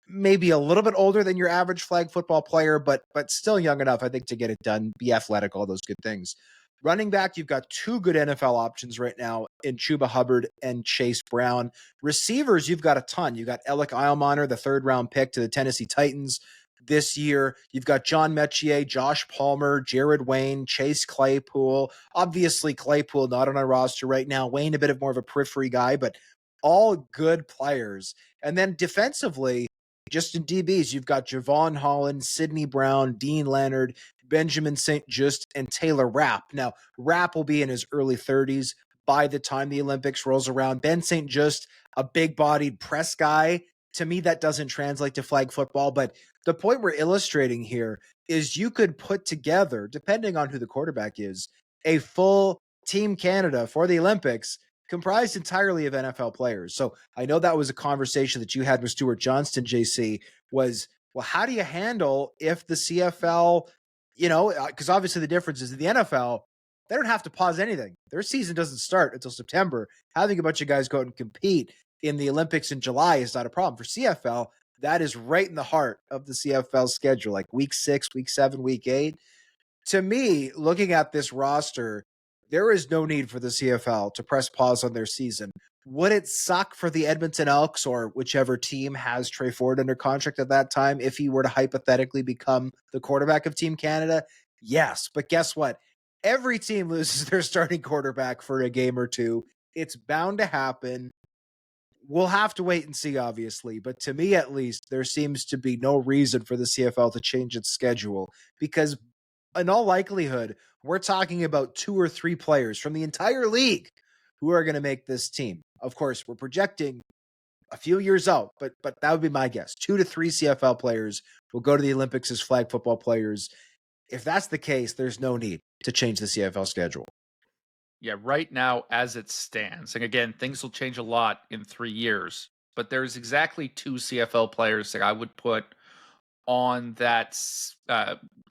maybe a little bit older than your average flag football player, but still young enough, I think, to get it done, be athletic, all those good things. Running back, you've got 2 good NFL options right now in Chuba Hubbard and Chase Brown. Receivers, you've got a ton. You've got Alec Eilmaner, the 3rd-round pick to the Tennessee Titans this year. You've got John Mechie, Josh Palmer, Jared Wayne, Chase Claypool. Obviously, Claypool not on our roster right now. Wayne, a bit of more of a periphery guy, but all good players. And then defensively, just in DBs, you've got Javon Holland, Sidney Brown, Dean Leonard, Benjamin St. Just, and Taylor Rapp. Now, Rapp will be in his early 30s by the time the Olympics rolls around. Ben St. Just, a big-bodied press guy. To me, that doesn't translate to flag football, but the point we're illustrating here is you could put together, depending on who the quarterback is, a full Team Canada for the Olympics comprised entirely of NFL players. So I know that was a conversation that you had with Stuart Johnston, JC, was, well, how do you handle if the CFL, because obviously the difference is in the NFL, they don't have to pause anything. Their season doesn't start until September. Having a bunch of guys go out and compete in the Olympics in July is not a problem. For CFL, that is right in the heart of the CFL schedule, like week 6, week 7, week 8. To me, looking at this roster, there is no need for the CFL to press pause on their season. Would it suck for the Edmonton Elks or whichever team has Trey Ford under contract at that time if he were to hypothetically become the quarterback of Team Canada? Yes, but guess what? Every team loses their starting quarterback for a game or two. It's bound to happen. We'll have to wait and see, obviously, but to me at least, there seems to be no reason for the CFL to change its schedule because in all likelihood, we're talking about 2 or 3 players from the entire league who are going to make this team. Of course, we're projecting a few years out, but that would be my guess. 2 to 3 CFL players will go to the Olympics as flag football players. If that's the case, there's no need to change the CFL schedule. Yeah, right now, as it stands, and again, things will change a lot in 3 years, but there's exactly 2 CFL players that I would put on that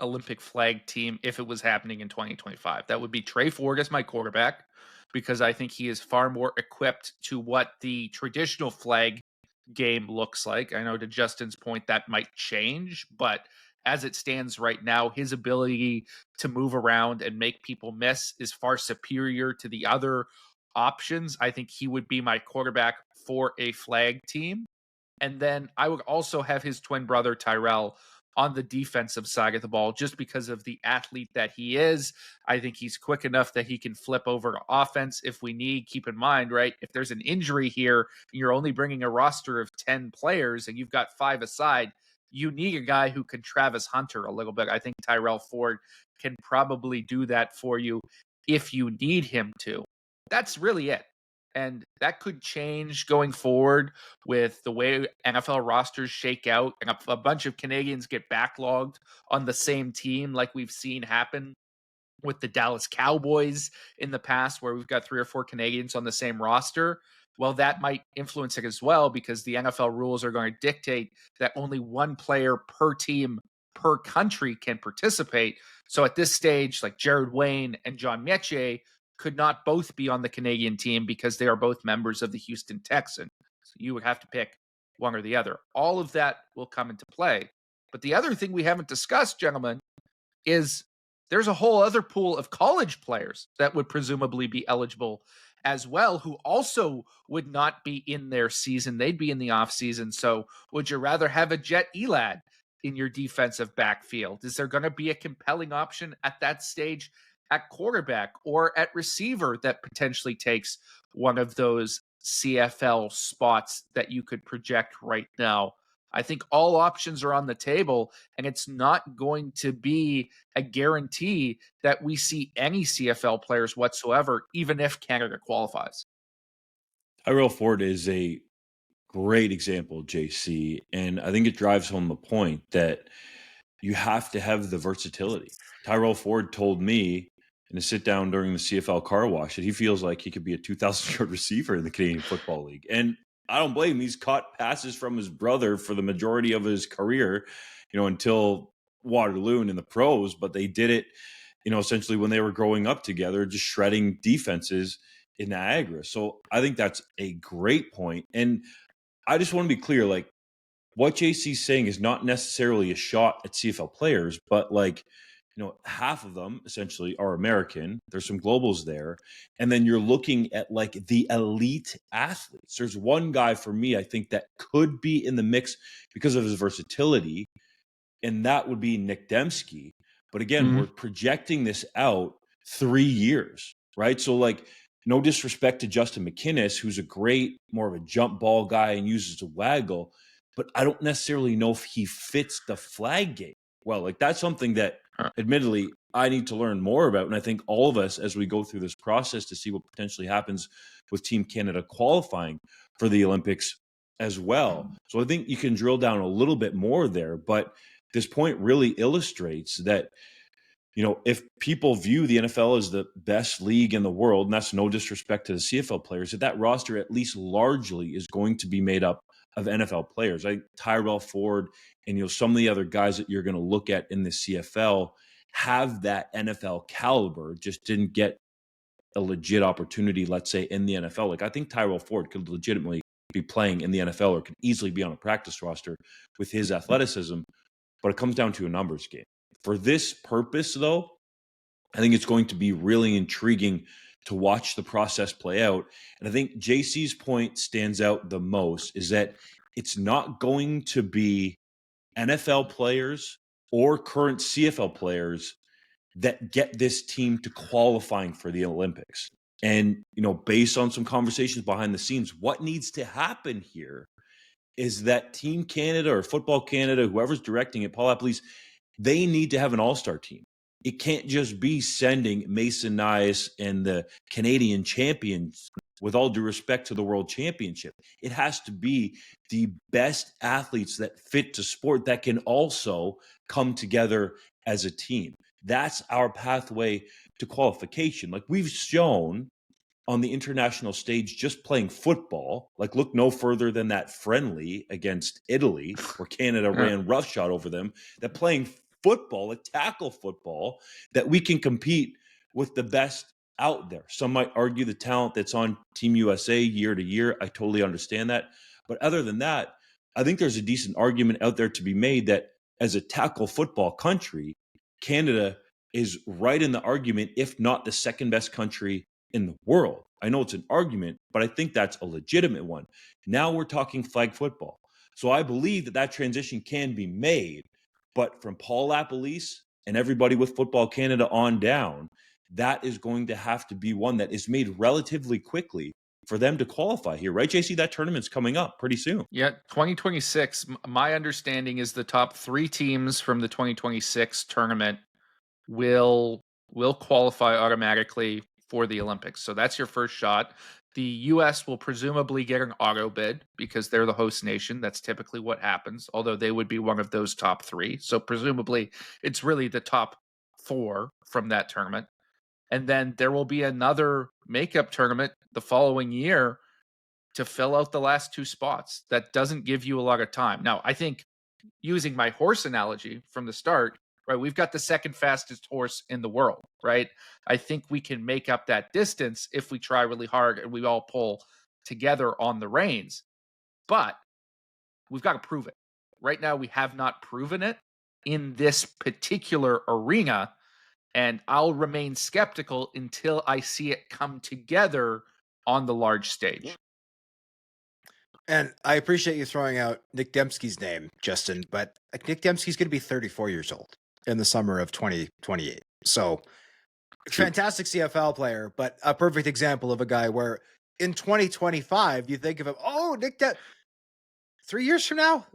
Olympic flag team if it was happening in 2025. That would be Trey Ford as my quarterback, because I think he is far more equipped to what the traditional flag game looks like. I know to Justin's point that might change, but as it stands right now, his ability to move around and make people miss is far superior to the other options. I think he would be my quarterback for a flag team. And then I would also have his twin brother, Tyrell, on the defensive side of the ball, just because of the athlete that he is. I think he's quick enough that he can flip over to offense if we need. Keep in mind, right, if there's an injury here, and you're only bringing a roster of 10 players and you've got 5 aside, you need a guy who can Travis Hunter a little bit. I think Tyrell Ford can probably do that for you if you need him to. That's really it. And that could change going forward with the way NFL rosters shake out and a bunch of Canadians get backlogged on the same team, like we've seen happen with the Dallas Cowboys in the past, where we've got 3 or 4 Canadians on the same roster. Well, that might influence it as well, because the NFL rules are going to dictate that only one player per team per country can participate. So at this stage, like Jared Wayne and John Mechie could not both be on the Canadian team because they are both members of the Houston Texans. So you would have to pick one or the other. All of that will come into play. But the other thing we haven't discussed, gentlemen, is there's a whole other pool of college players that would presumably be eligible as well, who also would not be in their season. They'd be in the off season. So would you rather have a Jet Elad in your defensive backfield? Is there going to be a compelling option at that stage at quarterback or at receiver that potentially takes one of those CFL spots that you could project right now? I think all options are on the table, and it's not going to be a guarantee that we see any CFL players whatsoever, even if Canada qualifies. Tyrell Ford is a great example, JC, and I think it drives home the point that you have to have the versatility. Tyrell Ford told me in a sit down during the CFL car wash that he feels like he could be a 2,000-yard receiver in the Canadian Football League. And I don't blame him. He's caught passes from his brother for the majority of his career, until Waterloo and in the pros, but they did it, essentially when they were growing up together, just shredding defenses in Niagara. So I think that's a great point. And I just want to be clear, like, what JC's saying is not necessarily a shot at CFL players, but half of them essentially are American. There's some globals there. And then you're looking at like the elite athletes. There's one guy for me, I think, that could be in the mix because of his versatility, and that would be Nick Dembski. But again, we're projecting this out 3 years, right? So no disrespect to Justin McInnis, who's more of a jump ball guy and uses a waggle, but I don't necessarily know if he fits the flag game well. Like, that's something that admittedly I need to learn more about. And I think all of us, as we go through this process to see what potentially happens with Team Canada qualifying for the Olympics as well. So I think you can drill down a little bit more there, but this point really illustrates that, if people view the NFL as the best league in the world, and that's no disrespect to the CFL players, that roster at least largely is going to be made up of NFL players. Tyrell Ford and some of the other guys that you're going to look at in the CFL have that NFL caliber, just didn't get a legit opportunity, let's say, in the NFL. I think Tyrell Ford could legitimately be playing in the NFL or could easily be on a practice roster with his athleticism, but it comes down to a numbers game. For this purpose, though, I think it's going to be really intriguing to watch the process play out. And I think JC's point stands out the most, is that it's not going to be NFL players or current CFL players that get this team to qualifying for the Olympics. And, based on some conversations behind the scenes, what needs to happen here is that Team Canada or Football Canada, whoever's directing it, Paul Appleese, they need to have an all-star team. It can't just be sending Mason Nias and the Canadian champions, with all due respect to the World Championship. It has to be the best athletes that fit to sport that can also come together as a team. That's our pathway to qualification. Like we've shown on the international stage, just playing football, look no further than that friendly against Italy, where Canada ran roughshod over them, that playing football, tackle football, that we can compete with the best out there. Some might argue the talent that's on Team USA year to year. I totally understand that. But other than that, I think there's a decent argument out there to be made that as a tackle football country, Canada is right in the argument, if not the second best country in the world. I know it's an argument, but I think that's a legitimate one. Now we're talking flag football. So I believe that transition can be made, but from Paul Appleese and everybody with Football Canada on down, that is going to have to be one that is made relatively quickly for them to qualify here, right, JC? That tournament's coming up pretty soon. Yeah, 2026. My understanding is the top 3 teams from the 2026 tournament will qualify automatically for the Olympics. So that's your first shot. The US will presumably get an auto bid because they're the host nation. That's typically what happens, although they would be one of those top 3. So presumably it's really the top 4 from that tournament. And then there will be another makeup tournament the following year to fill out the last 2 spots. That doesn't give you a lot of time. Now, I think using my horse analogy from the start, right, we've got the second fastest horse in the world, right? I think we can make up that distance if we try really hard and we all pull together on the reins. But we've got to prove it. Right now, we have not proven it in this particular arena, and I'll remain skeptical until I see it come together on the large stage. And I appreciate you throwing out Nick Dembski's name, Justin, but Nick Dembski's going to be 34 years old in the summer of 2028. So, fantastic CFL player, but a perfect example of a guy where in 2025, you think of him, oh, Nick Dembski. 3 years from now,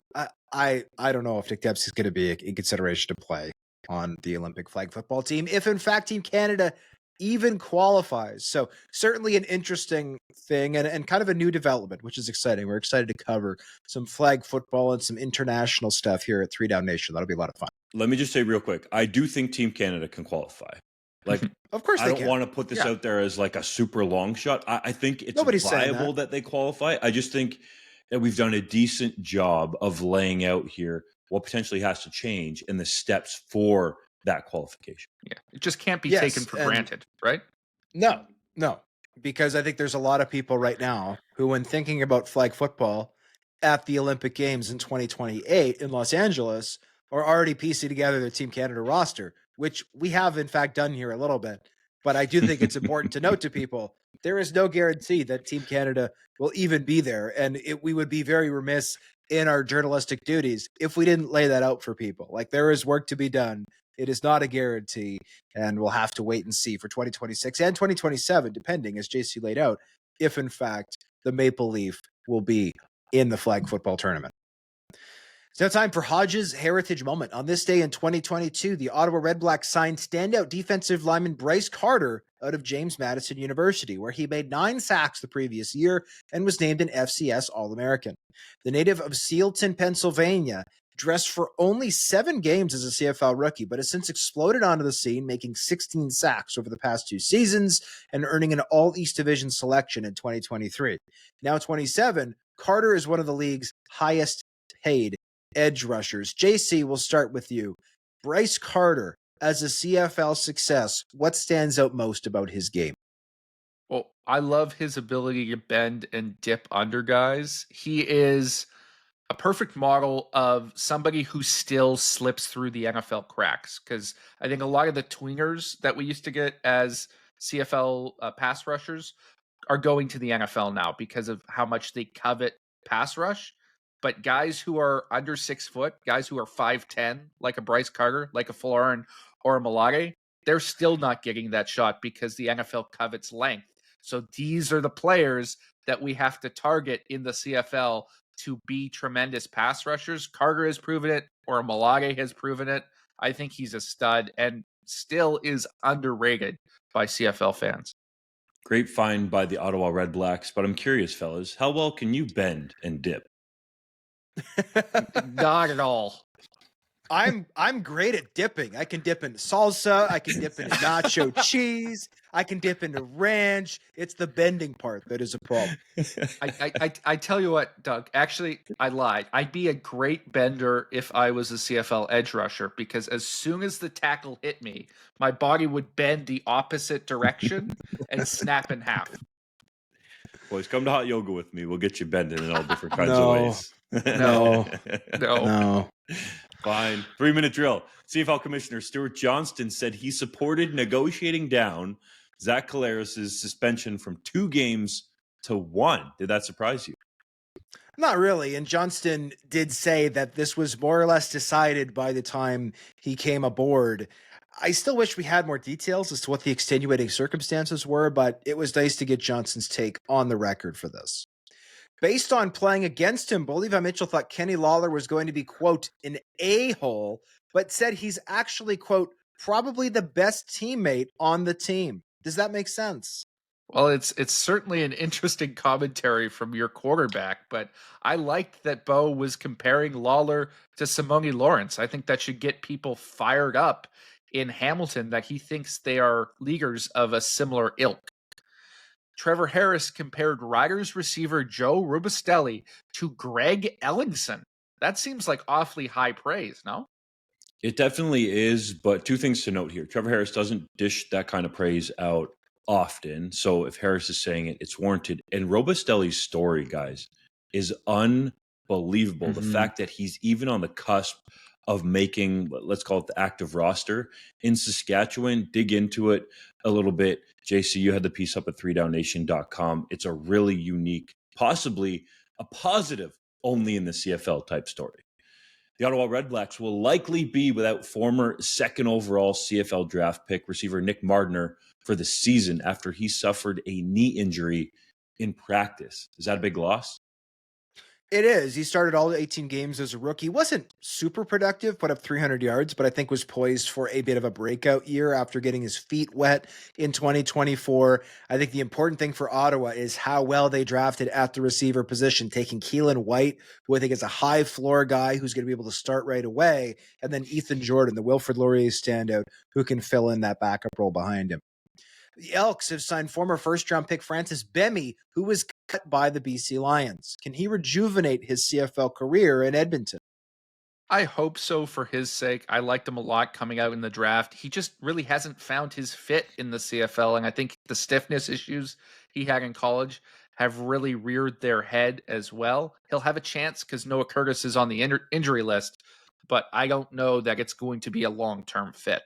I don't know if Nick Dembski's going to be in consideration to play on the Olympic flag football team, if in fact Team Canada even qualifies. So certainly an interesting thing and kind of a new development, which is exciting. We're excited to cover some flag football and some international stuff here at 3DownNation. That'll be a lot of fun. Let me just say real quick, I do think Team Canada can qualify. Like, of course, I don't want to put this out there as like a super long shot. I think it's viable that they qualify. I just think that we've done a decent job of laying out here what potentially has to change and the steps for that qualification. Yeah, it just can't be taken for granted, right? No, because I think there's a lot of people right now who, when thinking about flag football at the Olympic Games in 2028 in Los Angeles, are already piecing together their Team Canada roster, which we have in fact done here a little bit. But I do think it's important to note to people, there is no guarantee that Team Canada will even be there. And we would be very remiss in our journalistic duties if we didn't lay that out for people. Like, there is work to be done. It is not a guarantee, and we'll have to wait and see for 2026 and 2027, depending, as JC laid out, if in fact the Maple Leaf will be in the flag football tournament. It's now time for Hodge's Heritage Moment. On this day in 2022, the Ottawa Red Blacks signed standout defensive lineman Bryce Carter out of James Madison University, where he made 9 sacks the previous year and was named an FCS All-American. The native of Sealton, Pennsylvania, dressed for only 7 games as a CFL rookie, but has since exploded onto the scene, making 16 sacks over the past 2 seasons and earning an All-East Division selection in 2023. Now 27, Carter is one of the league's highest paid edge rushers. JC, we'll start with you. Bryce Carter, as a CFL success, what stands out most about his game? Well, I love his ability to bend and dip under guys. He is a perfect model of somebody who still slips through the NFL cracks, because I think a lot of the tweeners that we used to get as CFL pass rushers are going to the NFL now because of how much they covet pass rush. But guys who are under 6 foot, guys who are 5'10", like a Bryce Carter, like a Fullerton or a Malade, they're still not getting that shot because the NFL covets length. So these are the players that we have to target in the CFL to be tremendous pass rushers. Carter has proven it, or Malade has proven it. I think he's a stud and still is underrated by CFL fans. Great find by the Ottawa Red Blacks, but I'm curious, fellas, how well can you bend and dip? Not at all. I'm great at dipping. I can dip into salsa. I can dip into nacho cheese. I can dip into ranch. It's the bending part that is a problem. I tell you what, Doug, actually, I lied. I'd be a great bender if I was a CFL edge rusher, because as soon as the tackle hit me, my body would bend the opposite direction and snap in half. Boys, come to hot yoga with me. We'll get you bending in all different kinds of ways. No. Fine. 3-minute drill. CFL Commissioner Stuart Johnston said he supported negotiating down Zach Collaros' suspension from 2 games to 1. Did that surprise you? Not really. And Johnston did say that this was more or less decided by the time he came aboard. I still wish we had more details as to what the extenuating circumstances were, but it was nice to get Johnston's take on the record for this. Based on playing against him, Levi Mitchell thought Kenny Lawler was going to be, quote, an a-hole, but said he's actually, quote, probably the best teammate on the team. Does that make sense? Well, it's certainly an interesting commentary from your quarterback, but I liked that Bo was comparing Lawler to Simone Lawrence. I think that should get people fired up in Hamilton that he thinks they are leaguers of a similar ilk. Trevor Harris compared Riders receiver Joe Rubistelli to Greg Ellingson. That seems like awfully high praise, no? It definitely is, but two things to note here. Trevor Harris doesn't dish that kind of praise out often. So if Harris is saying it, it's warranted. And Robustelli's story, guys, is unbelievable. The fact that he's even on the cusp of making, let's call it the active roster in Saskatchewan. Dig into it a little bit. JC, you had the piece up at 3DownNation.com. It's a really unique, possibly a positive only in the CFL type story. The Ottawa Redblacks will likely be without former second overall CFL draft pick receiver Nick Mardner for the season after he suffered a knee injury in practice. Is that a big loss? It is. He started all 18 games as a rookie. Wasn't super productive, put up 300 yards, but I think was poised for a bit of a breakout year after getting his feet wet in 2024. I think the important thing for Ottawa is how well they drafted at the receiver position, taking Keelan White, who I think is a high floor guy who's going to be able to start right away, and then Ethan Jordan, the Wilfrid Laurier standout, who can fill in that backup role behind him. The Elks have signed former first-round pick Francis Bemi, who was cut by the BC Lions. Can he rejuvenate his CFL career in Edmonton? I hope so for his sake. I liked him a lot coming out in the draft. He just really hasn't found his fit in the CFL, and I think the stiffness issues he had in college have really reared their head as well. He'll have a chance because Noah Curtis is on the injury list, but I don't know that it's going to be a long-term fit.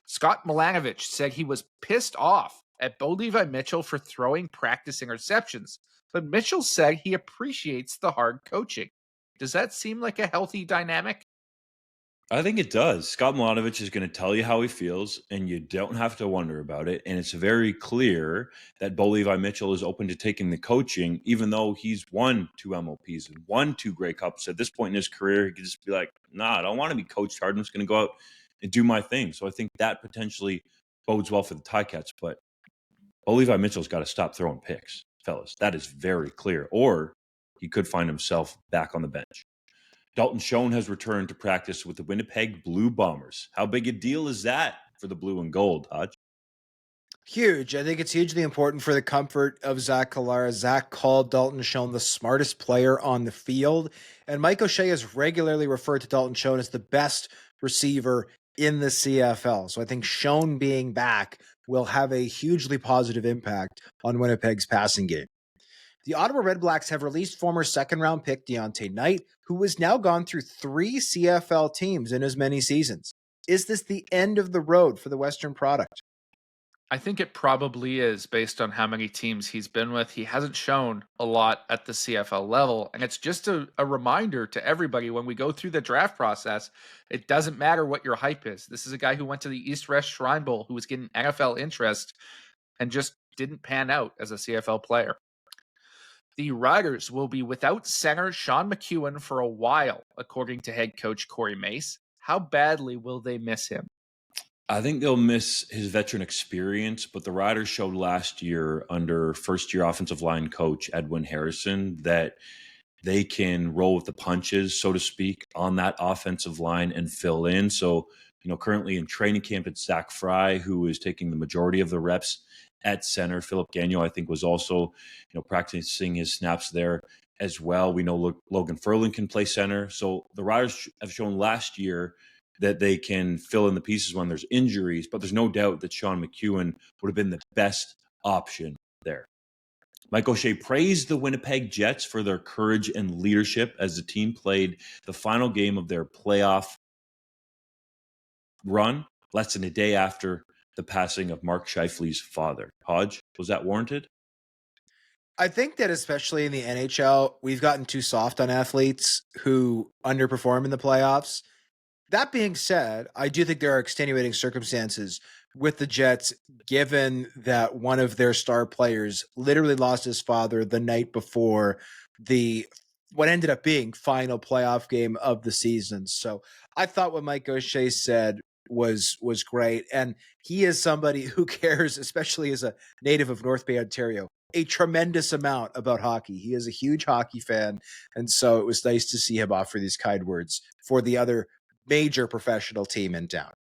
Scott Milanovich said he was pissed off at Bo Levi Mitchell for throwing practice interceptions, but Mitchell said he appreciates the hard coaching. Does that seem like a healthy dynamic? I think it does. Scott Milanovich is going to tell you how he feels, and you don't have to wonder about it. And it's very clear that Bo Levi Mitchell is open to taking the coaching, even though he's won 2 MOPs and won 2 Grey Cups. At this point in his career, he could just be like, nah, I don't want to be coached hard. I'm just going to go out and do my thing. So I think that potentially bodes well for the Ticats. But Bo Levi Mitchell's got to stop throwing picks, fellas. That is very clear. Or he could find himself back on the bench. Dalton Schoen has returned to practice with the Winnipeg Blue Bombers. How big a deal is that for the blue and gold, Hodge? Huge. I think it's hugely important for the comfort of Zach Callara. Zach called Dalton Schoen the smartest player on the field, and Mike O'Shea has regularly referred to Dalton Schoen as the best receiver in the CFL. So I think Schoen being back will have a hugely positive impact on Winnipeg's passing game. The Ottawa Redblacks have released former second-round pick Deontay Knight, who has now gone through 3 CFL teams in as many seasons. Is this the end of the road for the Western product? I think it probably is based on how many teams he's been with. He hasn't shown a lot at the CFL level. And it's just a reminder to everybody when we go through the draft process, it doesn't matter what your hype is. This is a guy who went to the East West Shrine Bowl, who was getting NFL interest and just didn't pan out as a CFL player. The Riders will be without center Sean McEwen for a while, according to head coach Corey Mace. How badly will they miss him? I think they'll miss his veteran experience, but the Riders showed last year under first-year offensive line coach Edwin Harrison that they can roll with the punches, so to speak, on that offensive line and fill in. So, currently in training camp, it's Zach Fry, who is taking the majority of the reps at center. Philip Gagnon, I think, was also, practicing his snaps there as well. We know Logan Furlan can play center. So the Riders have shown last year that they can fill in the pieces when there's injuries, but there's no doubt that Sean McEwen would have been the best option there. Mike O'Shea praised the Winnipeg Jets for their courage and leadership as the team played the final game of their playoff run less than a day after the passing of Mark Scheifele's father. Hodge, was that warranted? I think that especially in the NHL, we've gotten too soft on athletes who underperform in the playoffs. That being said, I do think there are extenuating circumstances with the Jets, given that one of their star players literally lost his father the night before the what ended up being final playoff game of the season. So I thought what Mike O'Shea said was great, and he is somebody who cares, especially as a native of North Bay, Ontario, a tremendous amount about hockey. He is a huge hockey fan, and so it was nice to see him offer these kind words for the other major professional team in town.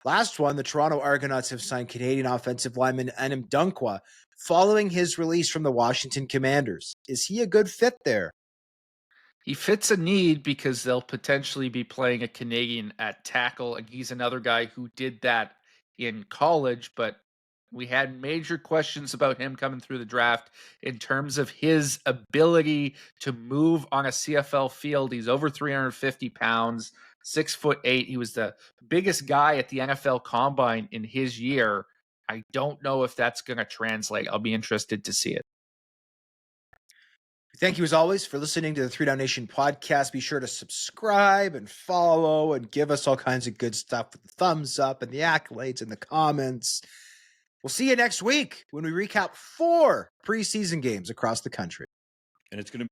Last one, the Toronto Argonauts have signed Canadian offensive lineman Anim Dunkwa following his release from the Washington Commanders. Is he a good fit there? He fits a need because they'll potentially be playing a Canadian at tackle, and he's another guy who did that in college, but we had major questions about him coming through the draft in terms of his ability to move on a CFL field. He's over 350 pounds, 6'8". He was the biggest guy at the NFL Combine in his year. I don't know if that's going to translate. I'll be interested to see it. Thank you, as always, for listening to the 3DownNation podcast. Be sure to subscribe and follow and give us all kinds of good stuff with the thumbs up and the accolades and the comments. We'll see you next week when we recap 4 preseason games across the country. And it's going to